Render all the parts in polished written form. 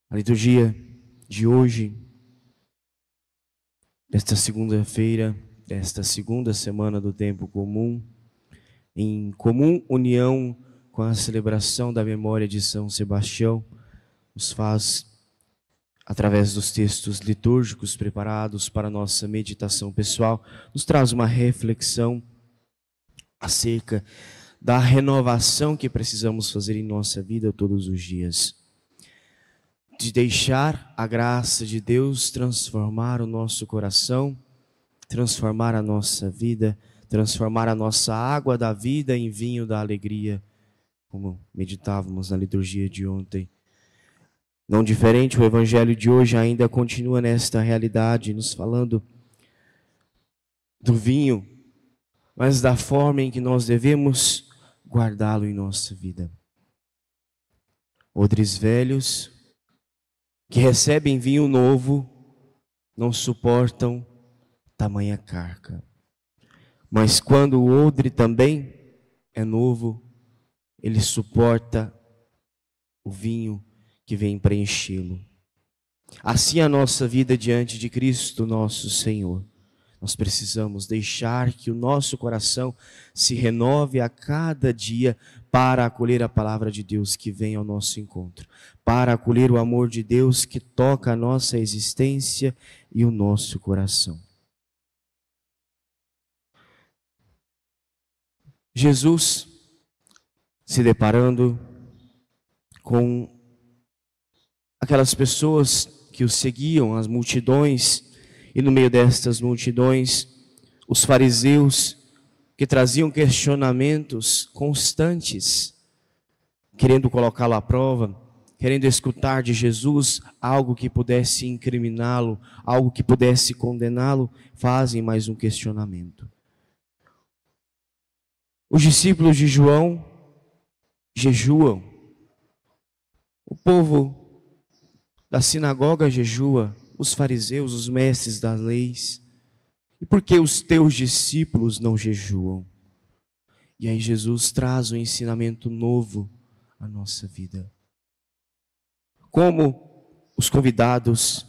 A liturgia de hoje, desta segunda-feira, desta segunda semana do tempo comum, em comum união com a celebração da memória de São Sebastião, nos faz, através dos textos litúrgicos preparados para a nossa meditação pessoal, nos traz uma reflexão acerca da renovação que precisamos fazer em nossa vida todos os dias. De deixar a graça de Deus transformar o nosso coração, transformar a nossa vida, transformar a nossa água da vida em vinho da alegria, como meditávamos na liturgia de ontem. Não diferente, o Evangelho de hoje ainda continua nesta realidade, nos falando do vinho, mas da forma em que nós devemos guardá-lo em nossa vida. Odres velhos que recebem vinho novo não suportam tamanha carga. Mas quando o odre também é novo, ele suporta o vinho que vem preenchê-lo. Assim a nossa vida diante de Cristo, nosso Senhor. Nós precisamos deixar que o nosso coração se renove a cada dia para acolher a palavra de Deus que vem ao nosso encontro, para acolher o amor de Deus que toca a nossa existência e o nosso coração. Jesus, se deparando com aquelas pessoas que o seguiam, as multidões, e no meio destas multidões, os fariseus que traziam questionamentos constantes, querendo colocá-lo à prova, querendo escutar de Jesus algo que pudesse incriminá-lo, algo que pudesse condená-lo, fazem mais um questionamento. Os discípulos de João jejuam. O povo da sinagoga jejua, os fariseus, os mestres das leis. E por que os teus discípulos não jejuam? E aí Jesus traz um ensinamento novo à nossa vida. Como os convidados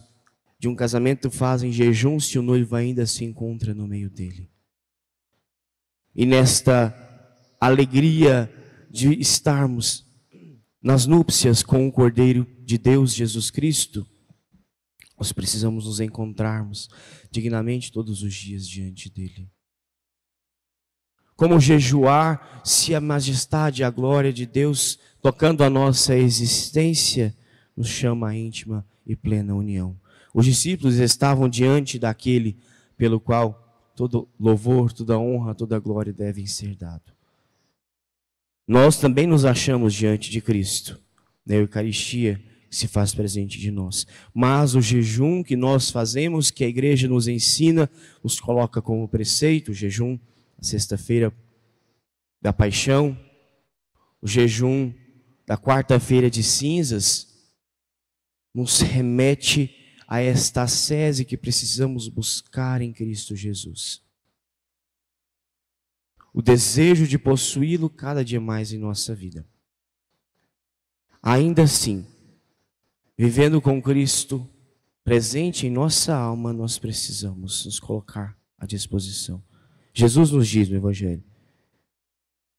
de um casamento fazem jejum se o noivo ainda se encontra no meio dele? E nesta alegria de estarmos nas núpcias com o Cordeiro de Deus, Jesus Cristo, nós precisamos nos encontrarmos dignamente todos os dias diante dele. Como jejuar se a majestade e a glória de Deus, tocando a nossa existência, nos chama a íntima e plena união. Os discípulos estavam diante daquele pelo qual todo louvor, toda honra, toda glória devem ser dado. Nós também nos achamos diante de Cristo, na Eucaristia, que se faz presente de nós. Mas o jejum que nós fazemos, que a igreja nos ensina, nos coloca como preceito, o jejum, a sexta-feira da paixão, o jejum da quarta-feira de cinzas, nos remete a esta ascese que precisamos buscar em Cristo Jesus. O desejo de possuí-lo cada dia mais em nossa vida. Ainda assim, vivendo com Cristo presente em nossa alma, nós precisamos nos colocar à disposição. Jesus nos diz no Evangelho: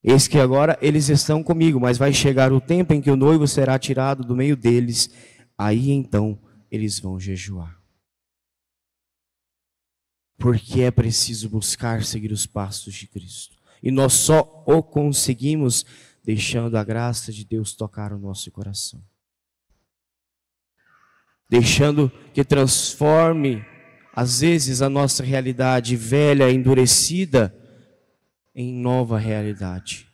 eis que agora eles estão comigo, mas vai chegar o tempo em que o noivo será tirado do meio deles, aí então eles vão jejuar. Porque é preciso buscar seguir os passos de Cristo. E nós só o conseguimos deixando a graça de Deus tocar o nosso coração. Deixando que transforme, às vezes, a nossa realidade velha, endurecida, em nova realidade.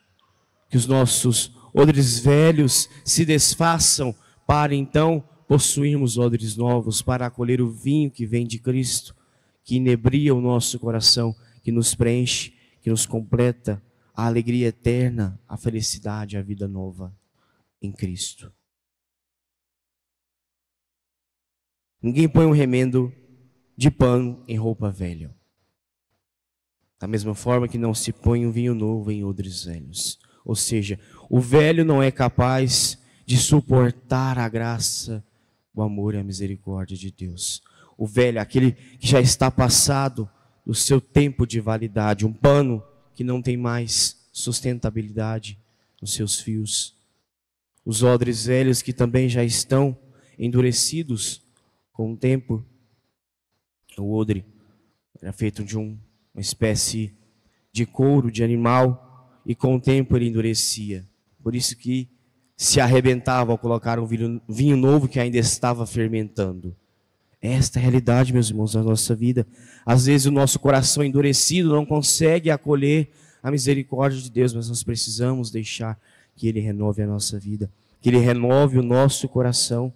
Que os nossos odres velhos se desfaçam para então possuirmos odres novos, para acolher o vinho que vem de Cristo, que inebria o nosso coração, que nos preenche, que nos completa a alegria eterna, a felicidade, a vida nova em Cristo. Ninguém põe um remendo de pano em roupa velha. Da mesma forma que não se põe um vinho novo em odres velhos. Ou seja, o velho não é capaz de suportar a graça o amor e a misericórdia de Deus. O velho, aquele que já está passado do seu tempo de validade, um pano que não tem mais sustentabilidade nos seus fios. Os odres velhos que também já estão endurecidos com o tempo. O odre era feito de uma espécie de couro de animal e com o tempo ele endurecia. Por isso que se arrebentava ao colocar um vinho novo que ainda estava fermentando. Esta é a realidade, meus irmãos, da nossa vida. Às vezes o nosso coração endurecido não consegue acolher a misericórdia de Deus, mas nós precisamos deixar que Ele renove a nossa vida, que Ele renove o nosso coração.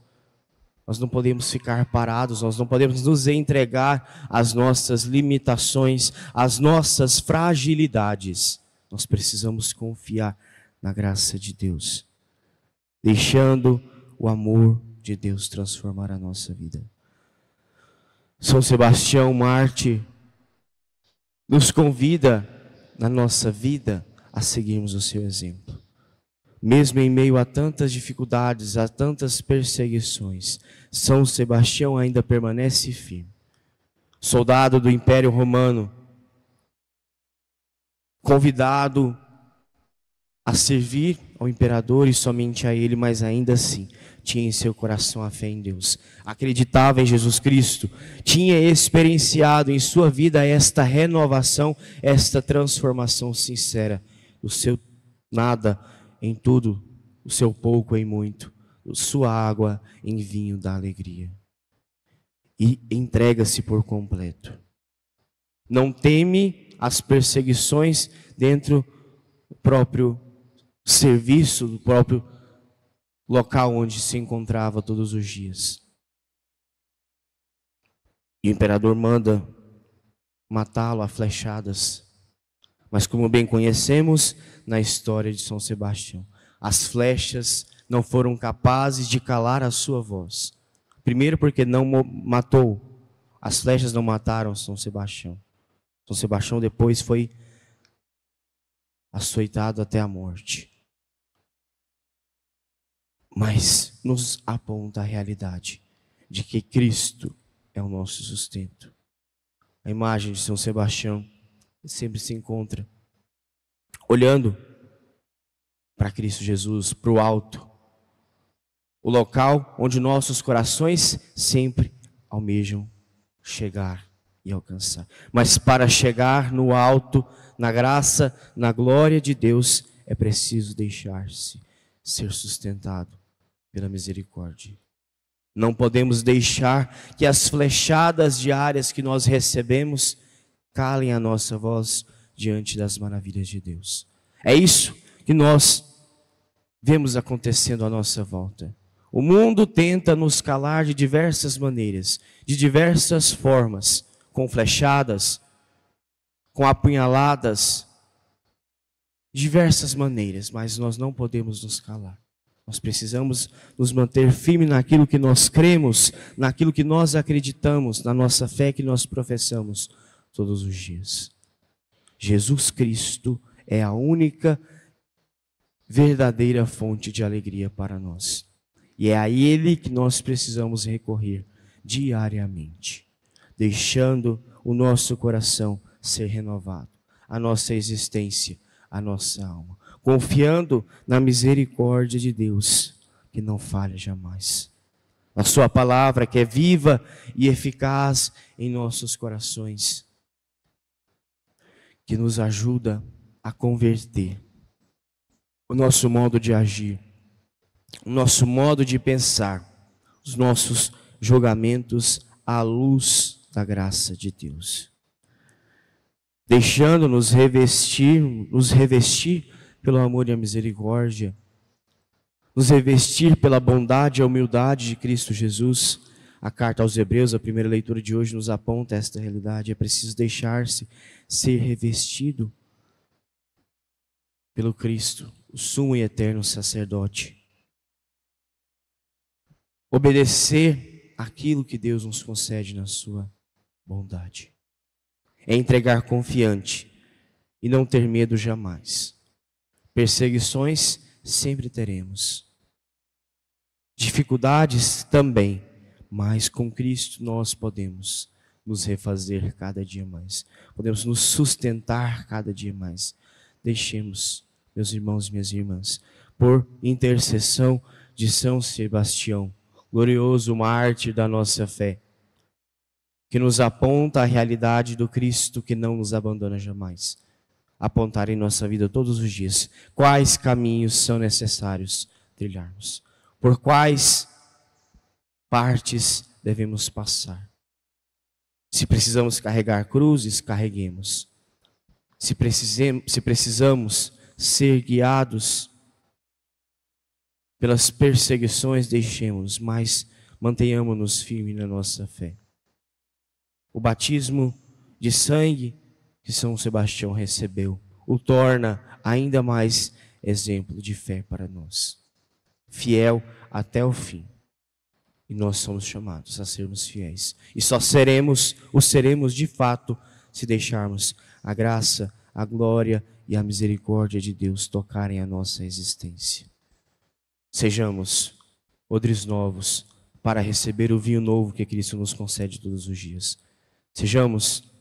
Nós não podemos ficar parados, nós não podemos nos entregar às nossas limitações, às nossas fragilidades. Nós precisamos confiar na graça de Deus, deixando o amor de Deus transformar a nossa vida. São Sebastião, mártir, nos convida na nossa vida a seguirmos o seu exemplo. Mesmo em meio a tantas dificuldades, a tantas perseguições, São Sebastião ainda permanece firme. Soldado do Império Romano, convidado a servir ao imperador e somente a ele, mas ainda assim tinha em seu coração a fé em Deus. Acreditava em Jesus Cristo, tinha experienciado em sua vida esta renovação, esta transformação sincera. O seu nada em tudo, o seu pouco em muito, sua água em vinho da alegria. E entrega-se por completo. Não teme as perseguições dentro do próprio serviço, do próprio local onde se encontrava todos os dias. E o imperador manda matá-lo a flechadas. Mas como bem conhecemos na história de São Sebastião, as flechas não foram capazes de calar a sua voz. Primeiro porque não matou, as flechas não mataram São Sebastião. São Sebastião depois foi açoitado até a morte. Mas nos aponta a realidade de que Cristo é o nosso sustento. A imagem de São Sebastião sempre se encontra olhando para Cristo Jesus, para o alto, o local onde nossos corações sempre almejam chegar e alcançar. Mas para chegar no alto, na graça, na glória de Deus, é preciso deixar-se ser sustentado pela misericórdia. Não podemos deixar que as flechadas diárias que nós recebemos calem a nossa voz diante das maravilhas de Deus. É isso que nós vemos acontecendo à nossa volta. O mundo tenta nos calar de diversas maneiras, de diversas formas, com flechadas, com apunhaladas, diversas maneiras, mas nós não podemos nos calar. Nós precisamos nos manter firmes naquilo que nós cremos, naquilo que nós acreditamos, na nossa fé que nós professamos todos os dias. Jesus Cristo é a única verdadeira fonte de alegria para nós. E é a Ele que nós precisamos recorrer diariamente, deixando o nosso coração ser renovado, a nossa existência, a nossa alma, confiando na misericórdia de Deus, que não falha jamais. A sua palavra que é viva e eficaz em nossos corações, que nos ajuda a converter o nosso modo de agir, o nosso modo de pensar, os nossos julgamentos à luz da graça de Deus. Deixando-nos nos revestir pelo amor e a misericórdia, nos revestir pela bondade e a humildade de Cristo Jesus. A carta aos Hebreus, a primeira leitura de hoje, nos aponta esta realidade. É preciso deixar-se ser revestido pelo Cristo, o sumo e eterno sacerdote. Obedecer aquilo que Deus nos concede na sua bondade. É entregar confiante e não ter medo jamais. Perseguições sempre teremos. Dificuldades também, mas com Cristo nós podemos nos refazer cada dia mais. Podemos nos sustentar cada dia mais. Deixemos, meus irmãos e minhas irmãs, por intercessão de São Sebastião, glorioso mártir da nossa fé, que nos aponta a realidade do Cristo que não nos abandona jamais, apontar em nossa vida todos os dias quais caminhos são necessários trilharmos, por quais partes devemos passar. Se precisamos carregar cruzes, carreguemos. Se precisamos ser guiados pelas perseguições, deixemos, mas mantenhamos-nos firmes na nossa fé. O batismo de sangue que São Sebastião recebeu o torna ainda mais exemplo de fé para nós. Fiel até o fim. E nós somos chamados a sermos fiéis. E só seremos de fato se deixarmos a graça, a glória e a misericórdia de Deus tocarem a nossa existência. Sejamos odres novos para receber o vinho novo que Cristo nos concede todos os dias. Sejamos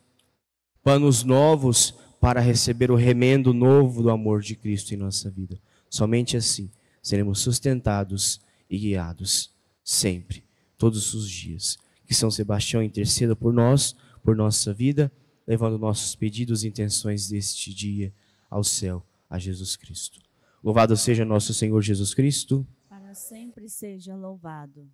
panos novos para receber o remendo novo do amor de Cristo em nossa vida. Somente assim seremos sustentados e guiados sempre, todos os dias. Que São Sebastião interceda por nós, por nossa vida, levando nossos pedidos e intenções deste dia ao céu, a Jesus Cristo. Louvado seja nosso Senhor Jesus Cristo. Para sempre seja louvado.